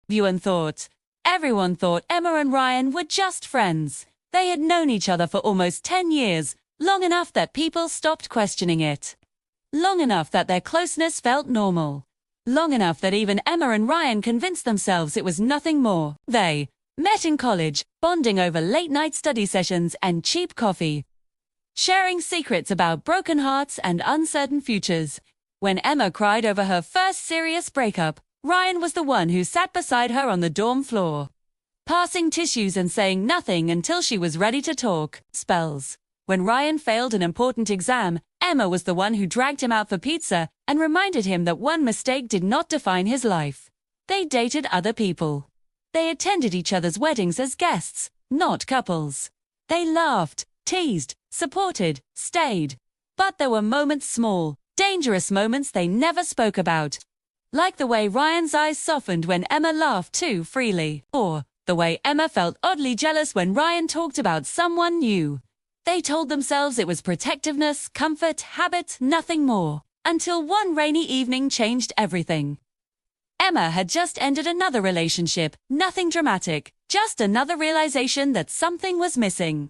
Everyone thought Emma and Ryan were just friends. They had known each other for almost 10 years, long enough that people stopped questioning it. Long enough that their closeness felt normal. Long enough that even Emma and Ryan convinced themselves it was nothing more. They met in college, bonding over late-night study sessions and cheap coffee, sharing secrets about broken hearts and uncertain futures. When Emma cried over her first serious breakup, Ryan was the one who sat beside her on the dorm floor, passing tissues and saying nothing until she was ready to talk. Spells. When Ryan failed an important exam, Emma was the one who dragged him out for pizza and reminded him that one mistake did not define his life. They dated other people. They attended each other's weddings as guests, not couples. They laughed, teased, supported, stayed. But there were moments, small, dangerous moments they never spoke about. Like the way Ryan's eyes softened when Emma laughed too freely, or the way Emma felt oddly jealous when Ryan talked about someone new. They told themselves it was protectiveness, comfort, habit, nothing more, until one rainy evening changed everything. Emma had just ended another relationship, nothing dramatic, just another realization that something was missing.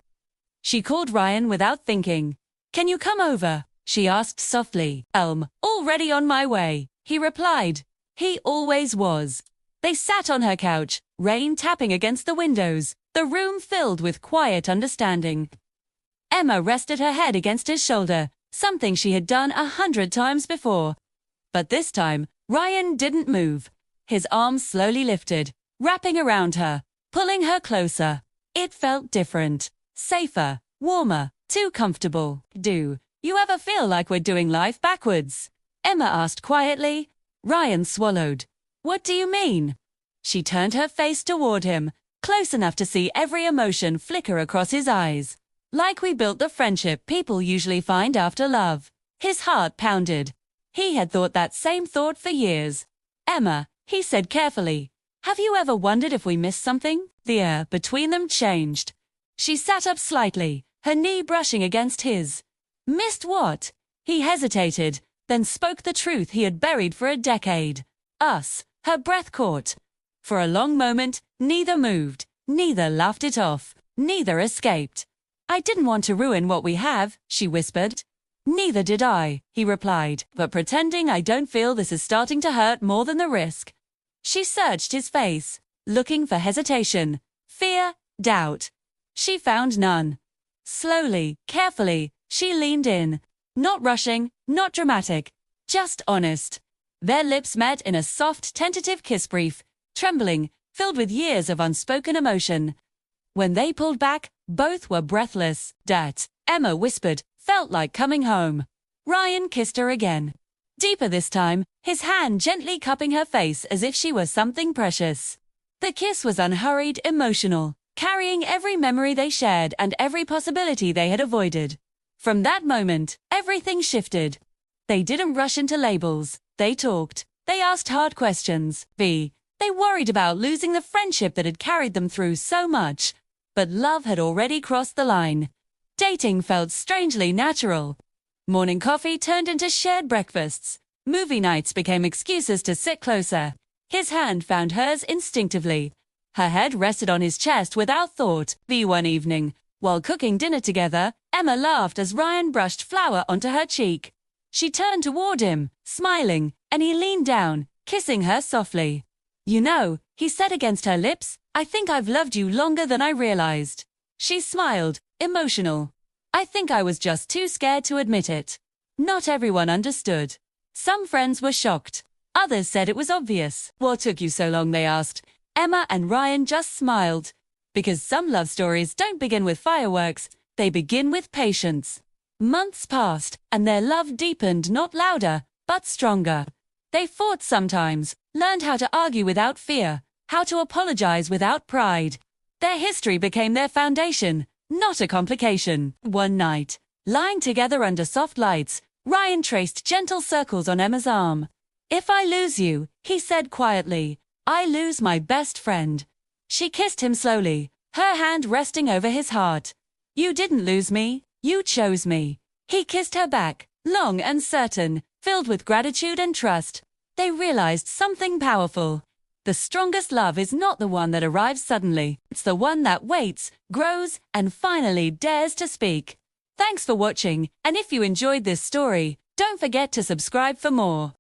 She called Ryan without thinking. "Can you come over?" she asked softly. Already on my way," he replied. He always was. They sat on her couch, rain tapping against the windows, the room filled with quiet understanding. Emma rested her head against his shoulder, something she had done 100 times before. But this time, Ryan didn't move. His arms slowly lifted, wrapping around her, pulling her closer. It felt different, safer, warmer, too comfortable. "Do you ever feel like we're doing life backwards?" Emma asked quietly. Ryan swallowed. "What do you mean?" She turned her face toward him, close enough to see every emotion flicker across his eyes. "Like we built the friendship people usually find after love." His heart pounded. He had thought that same thought for years. "Emma," he said carefully, "have you ever wondered if we missed something?" The air between them changed. She sat up slightly, her knee brushing against his. "Missed what?" He hesitated, then spoke the truth he had buried for a decade. "Us." Her breath caught. For a long moment, neither moved, neither laughed it off, neither escaped. "I didn't want to ruin what we have," she whispered. "Neither did I," he replied, "but pretending I don't feel this is starting to hurt more than the risk." She searched his face, looking for hesitation, fear, doubt. She found none. Slowly, carefully, she leaned in. Not rushing, not dramatic, just honest. Their lips met in a soft, tentative kiss, brief, trembling, filled with years of unspoken emotion. When they pulled back, both were breathless. "That," Emma whispered, "felt like coming home." Ryan kissed her again. Deeper this time, his hand gently cupping her face as if she were something precious. The kiss was unhurried, emotional, carrying every memory they shared and every possibility they had avoided. From that moment, everything shifted. They didn't rush into labels. They talked. They asked hard questions. They worried about losing the friendship that had carried them through so much. But love had already crossed the line. Dating felt strangely natural. Morning coffee turned into shared breakfasts. Movie nights became excuses to sit closer. His hand found hers instinctively. Her head rested on his chest without thought. One evening, while cooking dinner together, Emma laughed as Ryan brushed flour onto her cheek. She turned toward him, smiling, and he leaned down, kissing her softly. "You know," he said against her lips, "I think I've loved you longer than I realized." She smiled, emotional. "I think I was just too scared to admit it." Not everyone understood. Some friends were shocked. Others said it was obvious. "What took you so long?" they asked. Emma and Ryan just smiled. Because some love stories don't begin with fireworks, they begin with patience. Months passed, and their love deepened, not louder, but stronger. They fought sometimes, learned how to argue without fear, how to apologize without pride. Their history became their foundation, not a complication. One night, lying together under soft lights, Ryan traced gentle circles on Emma's arm. "If I lose you," he said quietly, "I lose my best friend." She kissed him slowly, her hand resting over his heart. "You didn't lose me, you chose me." He kissed her back, long and certain, filled with gratitude and trust. They realized something powerful. The strongest love is not the one that arrives suddenly. It's the one that waits, grows, and finally dares to speak. Thanks for watching, and if you enjoyed this story, don't forget to subscribe for more.